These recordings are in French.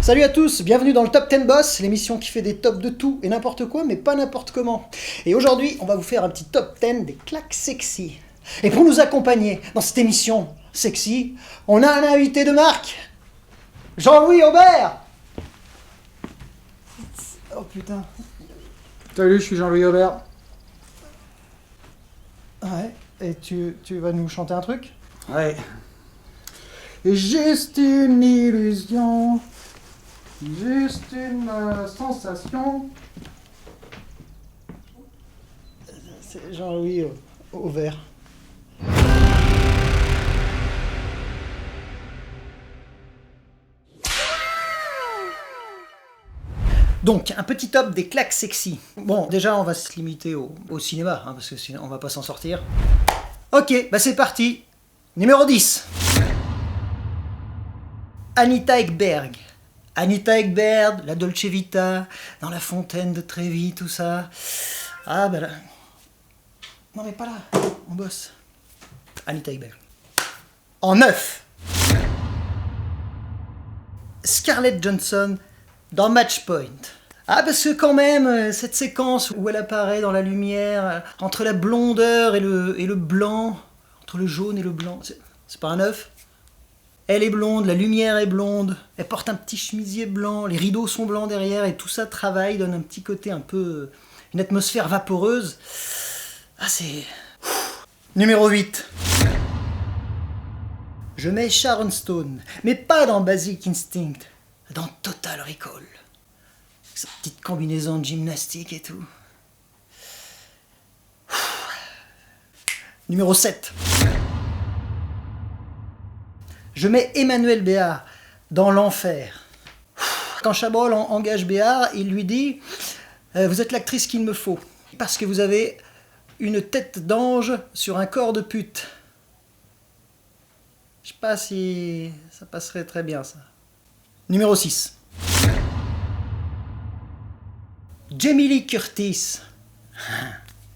Salut à tous, bienvenue dans le Top 10 Boss, l'émission qui fait des tops de tout et n'importe quoi, mais pas n'importe comment. Et aujourd'hui, on va vous faire un petit top 10 des claques sexy. Et pour nous accompagner dans cette émission sexy, on a un invité de marque, Jean-Louis Aubert. Oh putain. Salut, je suis Jean-Louis Aubert. Ouais, et tu vas nous chanter un truc? Ouais. Juste une illusion, juste une sensation. C'est Jean-Louis Aubert. Donc, un petit top des claques sexy. Bon, déjà, on va se limiter au cinéma, hein, parce que sinon, on va pas s'en sortir. Ok, bah c'est parti. Numéro 10. Anita Ekberg. Anita Ekberg, la Dolce Vita, dans la fontaine de Trévi, tout ça. Ah, bah là... Non, mais pas là, on bosse. Anita Ekberg. En 9. Scarlett Johansson dans Match Point. Ah, parce que quand même, cette séquence où elle apparaît dans la lumière, entre la blondeur et le blanc, entre le jaune et le blanc, c'est pas un 9. Elle est blonde, la lumière est blonde, elle porte un petit chemisier blanc, les rideaux sont blancs derrière, et tout ça travaille, donne un petit côté un peu... une atmosphère vaporeuse. Ah, c'est... Numéro 8. Je mets Sharon Stone, mais pas dans Basic Instinct, dans Total Recall. Sa petite combinaison de gymnastique et tout. Numéro 7. Je mets Emmanuel Béard dans L'Enfer. Quand Chabrol engage Béard, il lui dit « Vous êtes l'actrice qu'il me faut, parce que vous avez une tête d'ange sur un corps de pute. » Je sais pas si ça passerait très bien, ça. Numéro 6. Jamie Lee Curtis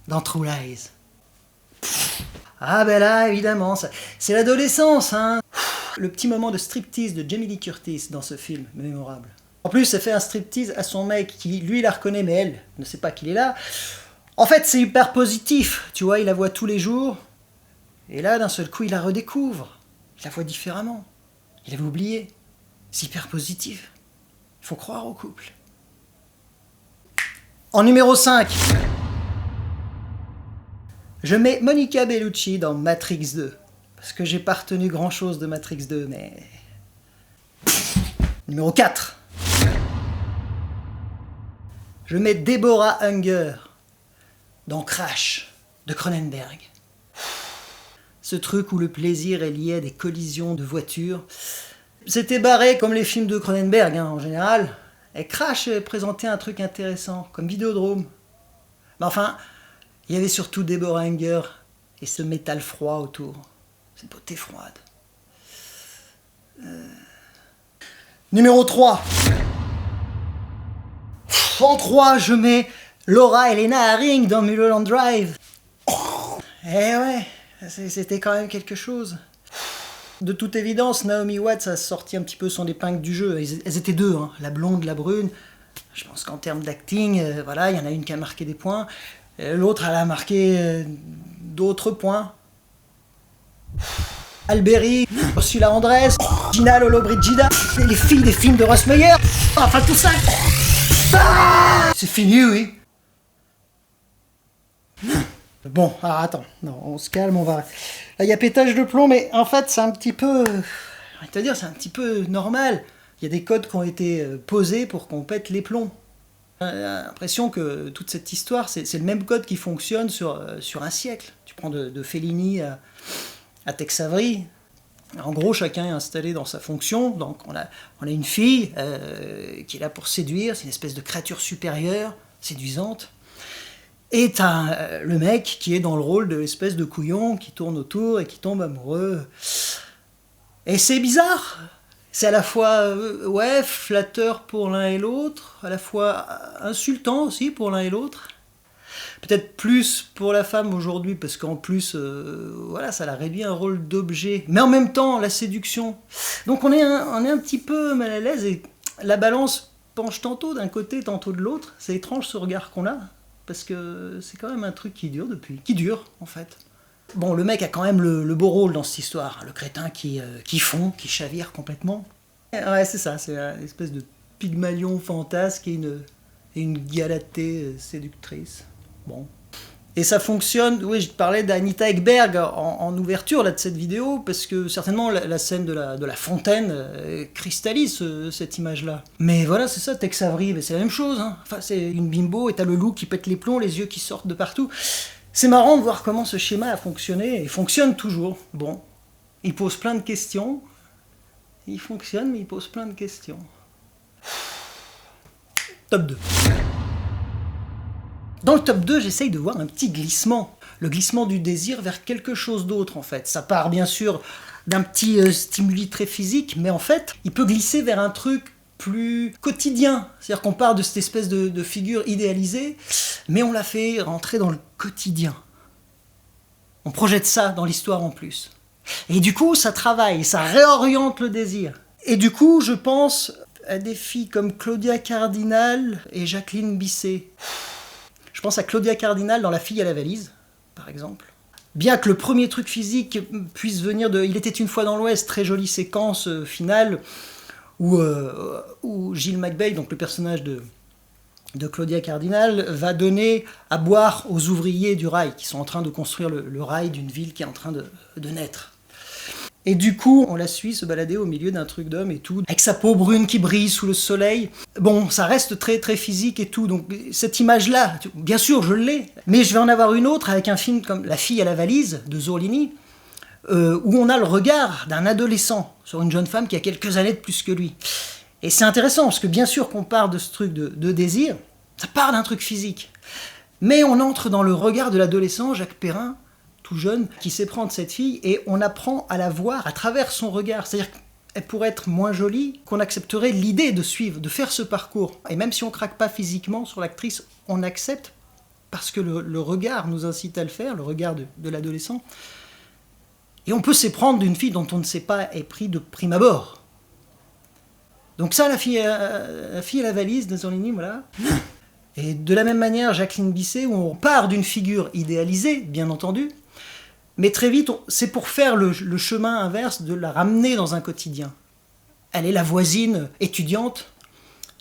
dans True Lies. Ah ben là, évidemment, c'est l'adolescence, hein. Le petit moment de striptease de Jamie Lee Curtis dans ce film, mémorable. En plus, elle fait un striptease à son mec qui, lui, la reconnaît, mais elle ne sait pas qu'il est là. En fait, c'est hyper positif, tu vois, il la voit tous les jours, et là, d'un seul coup, il la redécouvre. Il la voit différemment. Il avait oublié. C'est hyper positif. Il faut croire au couple. En numéro 5, je mets Monica Bellucci dans Matrix 2. Parce que j'ai pas retenu grand chose de Matrix 2, mais... Numéro 4. Je mets Deborah Unger dans Crash de Cronenberg. Ce truc où le plaisir est lié à des collisions de voitures. C'était barré comme les films de Cronenberg, hein, en général. Et Crash présentait un truc intéressant, comme Vidéodrome. Mais enfin, il y avait surtout Deborah Unger et ce métal froid autour. Cette beauté froide. Numéro 3. En 3, je mets Laura Elena Haring dans Mulholland Drive. Eh ouais, c'était quand même quelque chose. De toute évidence, Naomi Watts a sorti un petit peu son épingle du jeu. Elles étaient deux, hein, la blonde, la brune. Je pense qu'en termes d'acting, voilà, il y en a une qui a marqué des points. L'autre, elle a marqué d'autres points. Alberi, Ursula Andress, Gina Lollobrigida, les filles des films de Russ Meyer. Enfin, tout ça. C'est fini, oui. Bon, alors attends, non, on se calme, on va... Là, il y a pétage de plomb, mais en fait, c'est un petit peu... C'est-à-dire, c'est un petit peu normal. Il y a des codes qui ont été posés pour qu'on pète les plombs. J'ai l'impression que toute cette histoire, c'est le même code qui fonctionne sur un siècle. Tu prends de Fellini à Tex Avery. En gros, chacun est installé dans sa fonction. Donc, on a une fille qui est là pour séduire. C'est une espèce de créature supérieure, séduisante. Et t'as le mec qui est dans le rôle de l'espèce de couillon qui tourne autour et qui tombe amoureux. Et c'est bizarre. C'est à la fois ouais, flatteur pour l'un et l'autre, à la fois insultant aussi pour l'un et l'autre. Peut-être plus pour la femme aujourd'hui, parce qu'en plus, voilà, ça la réduit à un rôle d'objet. Mais en même temps, la séduction. Donc on est un petit peu mal à l'aise, et la balance penche tantôt d'un côté, tantôt de l'autre. C'est étrange ce regard qu'on a, parce que c'est quand même un truc qui dure en fait. Bon, le mec a quand même le beau rôle dans cette histoire, le crétin qui fond, qui chavire complètement. Ouais, c'est ça, c'est une espèce de Pygmalion fantasque et une Galatée séductrice. Bon. Et ça fonctionne, oui, je te parlais d'Anita Ekberg en ouverture là, de cette vidéo, parce que certainement la scène de la fontaine cristallise cette image-là. Mais voilà, c'est ça, Tex Avery, c'est la même chose. Hein. Enfin, c'est une bimbo et t'as le loup qui pète les plombs, les yeux qui sortent de partout. C'est marrant de voir comment ce schéma a fonctionné, et fonctionne toujours. Bon, il pose plein de questions, il fonctionne, mais il pose plein de questions. Top 2. Dans le top 2, j'essaye de voir un petit glissement. Le glissement du désir vers quelque chose d'autre, en fait. Ça part, bien sûr, d'un petit stimuli très physique, mais en fait, il peut glisser vers un truc plus quotidien. C'est-à-dire qu'on part de cette espèce de figure idéalisée, mais on la fait rentrer dans le quotidien. On projette ça dans l'histoire en plus. Et du coup, ça travaille, ça réoriente le désir. Et du coup, je pense à des filles comme Claudia Cardinal et Jacqueline Bisset. Je pense à Claudia Cardinal dans La fille à la valise, par exemple. Bien que le premier truc physique puisse venir de Il était une fois dans l'Ouest, très jolie séquence finale, où Gilles McBeal, donc le personnage de Claudia Cardinal, va donner à boire aux ouvriers du rail, qui sont en train de construire le rail d'une ville qui est en train de naître. Et du coup, on la suit se balader au milieu d'un truc d'homme et tout, avec sa peau brune qui brille sous le soleil. Bon, ça reste très très physique et tout, donc cette image-là, bien sûr, je l'ai, mais je vais en avoir une autre avec un film comme La fille à la valise, de Zorlini, où on a le regard d'un adolescent sur une jeune femme qui a quelques années de plus que lui. Et c'est intéressant, parce que bien sûr qu'on part de ce truc de désir, ça part d'un truc physique. Mais on entre dans le regard de l'adolescent, Jacques Perrin, tout jeune, qui sait prendre cette fille, et on apprend à la voir à travers son regard. C'est-à-dire qu'elle pourrait être moins jolie, qu'on accepterait l'idée de suivre, de faire ce parcours. Et même si on craque pas physiquement sur l'actrice, on accepte, parce que le regard nous incite à le faire, le regard de l'adolescent. Et on peut s'éprendre d'une fille dont on ne sait pas est pris de prime abord. Donc ça, la fille à la valise de Zorlini, voilà. Et de la même manière, Jacqueline Bisset, où on part d'une figure idéalisée, bien entendu, mais très vite, c'est pour faire le chemin inverse, de la ramener dans un quotidien. Elle est la voisine étudiante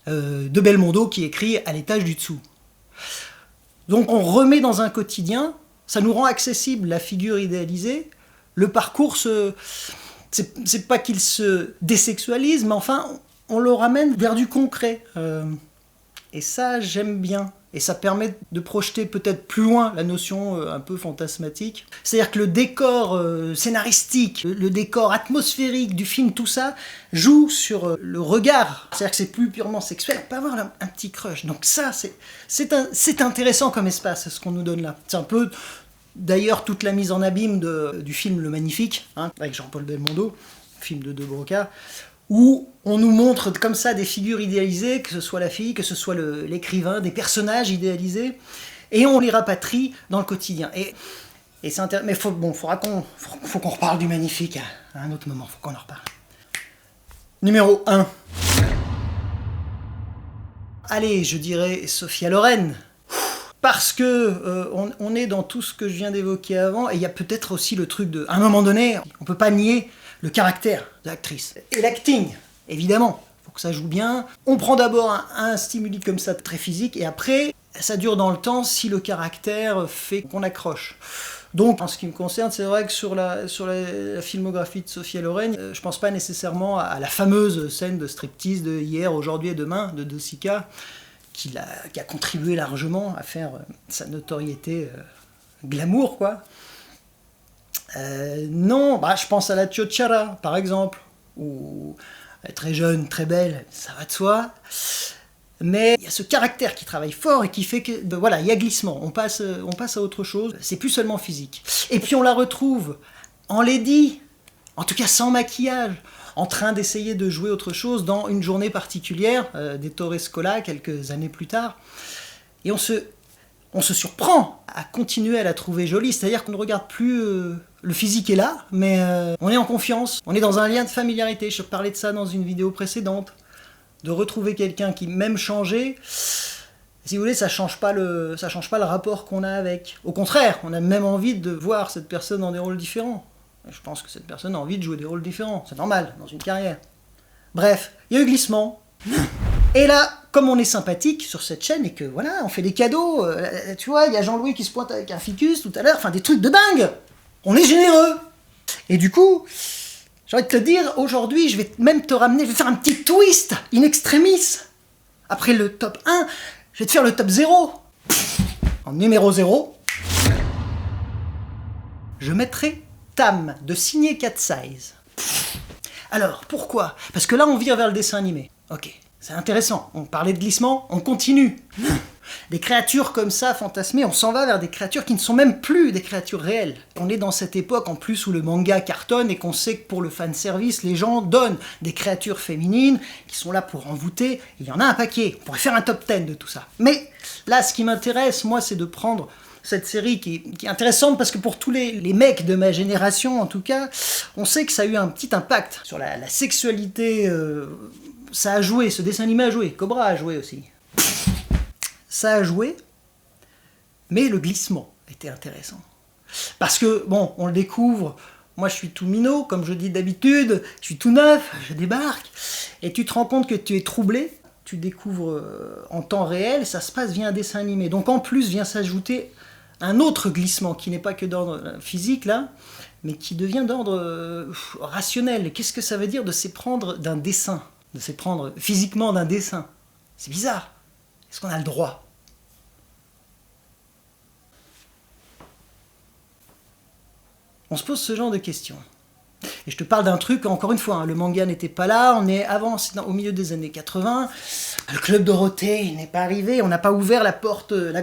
de Belmondo qui écrit à l'étage du dessous. Donc on remet dans un quotidien, ça nous rend accessible la figure idéalisée, le parcours, c'est pas qu'il se désexualise, mais enfin, on le ramène vers du concret. Et ça, j'aime bien. Et ça permet de projeter peut-être plus loin la notion un peu fantasmatique. C'est-à-dire que le décor scénaristique, le décor atmosphérique du film, tout ça, joue sur le regard. C'est-à-dire que c'est plus purement sexuel, on peut avoir un petit crush. Donc ça, c'est intéressant comme espace, ce qu'on nous donne là. C'est un peu, d'ailleurs, toute la mise en abîme du film Le Magnifique, hein, avec Jean-Paul Belmondo, film de De Broca, où on nous montre comme ça des figures idéalisées, que ce soit la fille, que ce soit l'écrivain, des personnages idéalisés, et on les rapatrie dans le quotidien. Et c'est intéressant, mais faut qu'on reparle du Magnifique à un autre moment, faut qu'on en reparle. Numéro 1. Allez, je dirais Sophia Loren. Parce que on est dans tout ce que je viens d'évoquer avant, et il y a peut-être aussi le truc de... À un moment donné, on peut pas nier le caractère de l'actrice. Et l'acting, évidemment, il faut que ça joue bien. On prend d'abord un stimuli comme ça, très physique, et après, ça dure dans le temps si le caractère fait qu'on accroche. Donc, en ce qui me concerne, c'est vrai que sur la filmographie de Sophia Loren, je pense pas nécessairement à la fameuse scène de striptease de Hier, Aujourd'hui et Demain, de Dosica, qui a contribué largement à faire sa notoriété glamour, quoi. Non, je pense à la Ciociara, par exemple, où elle est très jeune, très belle, ça va de soi. Mais il y a ce caractère qui travaille fort et qui fait que, voilà, il y a glissement, on passe à autre chose, c'est plus seulement physique. Et puis on la retrouve en lady, en tout cas sans maquillage, en train d'essayer de jouer autre chose dans Une journée particulière, d'Ettore Scola, quelques années plus tard. Et on se surprend à continuer à la trouver jolie, c'est-à-dire qu'on ne regarde plus... le physique est là, mais on est en confiance, on est dans un lien de familiarité. Je parlais de ça dans une vidéo précédente. de retrouver quelqu'un qui, même changé, si vous voulez, ça change pas le rapport qu'on a avec. Au contraire, on a même envie de voir cette personne dans des rôles différents. Je pense que cette personne a envie de jouer des rôles différents. C'est normal, dans une carrière. Bref, il y a eu glissement. Et là, comme on est sympathique sur cette chaîne et que voilà, on fait des cadeaux, tu vois, il y a Jean-Louis qui se pointe avec un ficus tout à l'heure, enfin des trucs de dingue. On est généreux. Et du coup, j'ai envie de te dire, aujourd'hui, je vais même te ramener, je vais faire un petit twist in extremis. Après le top 1, je vais te faire le top 0. En numéro 0, je mettrai Tam de Signé Cat Size. Alors, pourquoi? Parce que là, on vire vers le dessin animé. Ok, c'est intéressant. On parlait de glissement, on continue. Des créatures comme ça, fantasmées, on s'en va vers des créatures qui ne sont même plus des créatures réelles. On est dans cette époque en plus où le manga cartonne et qu'on sait que pour le fanservice, les gens donnent des créatures féminines qui sont là pour envoûter. Il y en a un paquet. On pourrait faire un top 10 de tout ça. Mais là, ce qui m'intéresse, moi, c'est de prendre cette série qui est intéressante parce que pour tous les mecs de ma génération, en tout cas, on sait que ça a eu un petit impact sur la sexualité. Ça a joué, ce dessin animé a joué. Cobra a joué aussi. Ça a joué, mais le glissement était intéressant. Parce que, bon, on le découvre, moi je suis tout minot, comme je dis d'habitude, je suis tout neuf, je débarque, et tu te rends compte que tu es troublé, tu découvres en temps réel, ça se passe via un dessin animé. Donc en plus vient s'ajouter un autre glissement, qui n'est pas que d'ordre physique, là, mais qui devient d'ordre rationnel. Qu'est-ce que ça veut dire de s'éprendre d'un dessin, de s'éprendre physiquement d'un dessin? C'est bizarre. Est-ce qu'on a le droit? On se pose ce genre de questions. Et je te parle d'un truc, encore une fois, hein, le manga n'était pas là, on est avant, c'est au milieu des années 80, le Club Dorothée n'est pas arrivé, on n'a pas ouvert la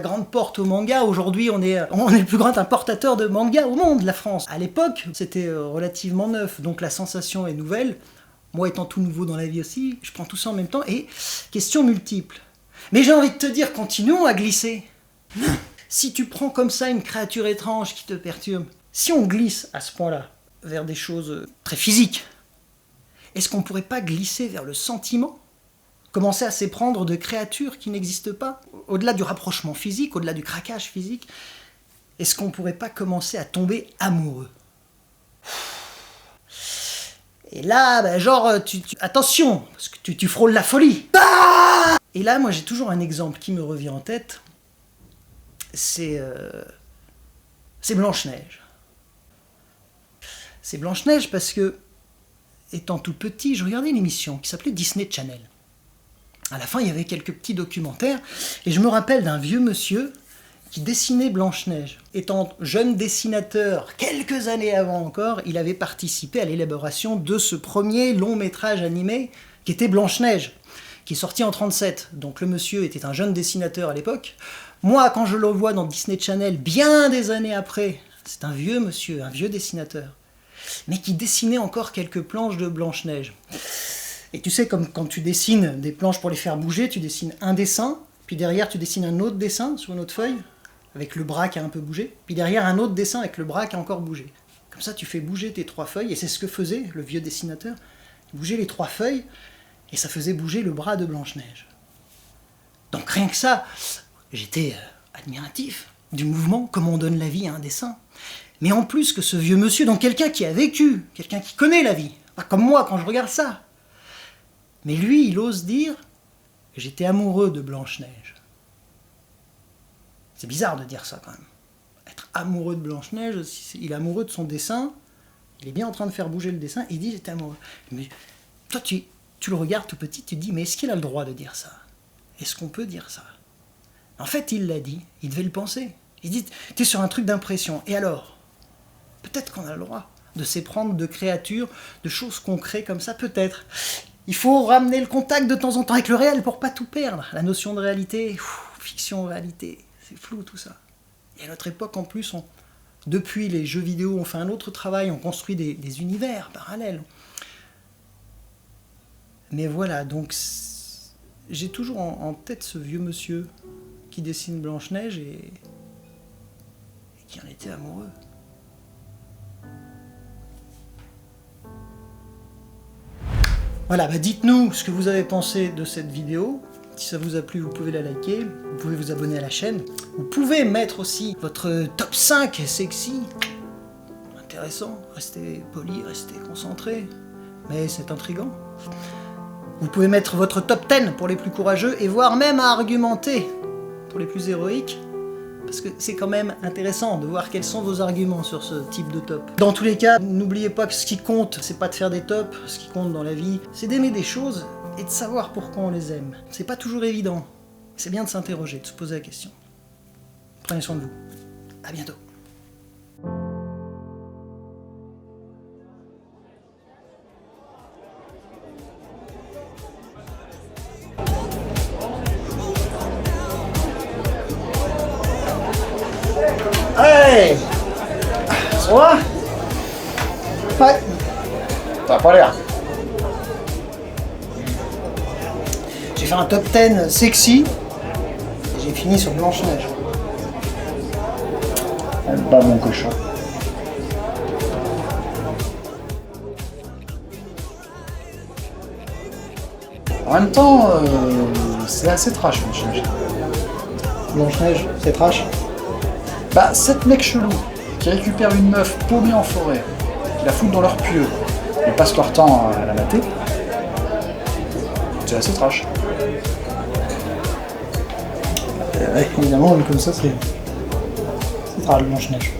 grande porte au manga, aujourd'hui on est le plus grand importateur de manga au monde, la France. À l'époque, c'était relativement neuf, donc la sensation est nouvelle, moi étant tout nouveau dans la vie aussi, je prends tout ça en même temps, et questions multiples. Mais j'ai envie de te dire, continuons à glisser. Si tu prends comme ça une créature étrange qui te perturbe, si on glisse à ce point-là vers des choses très physiques, est-ce qu'on ne pourrait pas glisser vers le sentiment? Commencer à s'éprendre de créatures qui n'existent pas? Au-delà du rapprochement physique, au-delà du craquage physique, est-ce qu'on ne pourrait pas commencer à tomber amoureux? Et là, ben, genre, attention, parce que tu frôles la folie. Ah! Et là, moi, j'ai toujours un exemple qui me revient en tête. C'est Blanche-Neige. C'est Blanche-Neige parce que, étant tout petit, je regardais une émission qui s'appelait Disney Channel. À la fin, il y avait quelques petits documentaires, et je me rappelle d'un vieux monsieur qui dessinait Blanche-Neige. Étant jeune dessinateur, quelques années avant encore, il avait participé à l'élaboration de ce premier long métrage animé qui était Blanche-Neige, qui est sorti en 1937. Donc le monsieur était un jeune dessinateur à l'époque. Moi, quand je le vois dans Disney Channel, bien des années après, c'est un vieux monsieur, un vieux dessinateur, mais qui dessinait encore quelques planches de Blanche-Neige. Et tu sais, comme quand tu dessines des planches pour les faire bouger, tu dessines un dessin, puis derrière tu dessines un autre dessin sur une autre feuille, avec le bras qui a un peu bougé, puis derrière un autre dessin avec le bras qui a encore bougé. Comme ça, tu fais bouger tes 3 feuilles, et c'est ce que faisait le vieux dessinateur. Il bougeait les 3 feuilles, et ça faisait bouger le bras de Blanche-Neige. Donc rien que ça, j'étais admiratif du mouvement, comment on donne la vie à un dessin. Mais en plus que ce vieux monsieur, donc quelqu'un qui a vécu, quelqu'un qui connaît la vie, pas comme moi quand je regarde ça. Mais lui, il ose dire que j'étais amoureux de Blanche-Neige. C'est bizarre de dire ça quand même. Être amoureux de Blanche-Neige, il est amoureux de son dessin, il est bien en train de faire bouger le dessin, il dit j'étais amoureux. Mais toi, tu le regardes tout petit, tu te dis mais est-ce qu'il a le droit de dire ça? Est-ce qu'on peut dire ça? En fait, il l'a dit, il devait le penser. Il dit, t'es sur un truc d'impression. Et alors? Peut-être qu'on a le droit de s'éprendre de créatures, de choses qu'on crée comme ça, peut-être. Il faut ramener le contact de temps en temps avec le réel pour pas tout perdre. La notion de réalité, fiction, réalité, c'est flou tout ça. Et à notre époque, en plus, depuis les jeux vidéo, on fait un autre travail, on construit des univers parallèles. Mais voilà, donc j'ai toujours en tête ce vieux monsieur qui dessine Blanche-Neige et qui en était amoureux. Voilà, bah dites-nous ce que vous avez pensé de cette vidéo. Si ça vous a plu, vous pouvez la liker, vous pouvez vous abonner à la chaîne. Vous pouvez mettre aussi votre top 5 sexy. Intéressant, restez poli, restez concentré, mais c'est intriguant. Vous pouvez mettre votre top 10 pour les plus courageux et voire même à argumenter pour les plus héroïques. Parce que c'est quand même intéressant de voir quels sont vos arguments sur ce type de top. Dans tous les cas, n'oubliez pas que ce qui compte, c'est pas de faire des tops, ce qui compte dans la vie, c'est d'aimer des choses et de savoir pourquoi on les aime. C'est pas toujours évident. C'est bien de s'interroger, de se poser la question. Prenez soin de vous. À bientôt. Hey! Ça va? Ouais. T'as pas l'air. J'ai fait un top 10 sexy et j'ai fini sur Blanche-Neige. Aime pas mon cochon. En même temps, c'est assez trash, Blanche-Neige. Blanche-Neige, c'est trash. Bah, 7 mecs chelous qui récupèrent une meuf paumée en forêt, qui la foutent dans leur pieu et passent leur temps à la mater, c'est assez trash. Ouais, évidemment, comme ça, c'est trash, Blanche-Neige.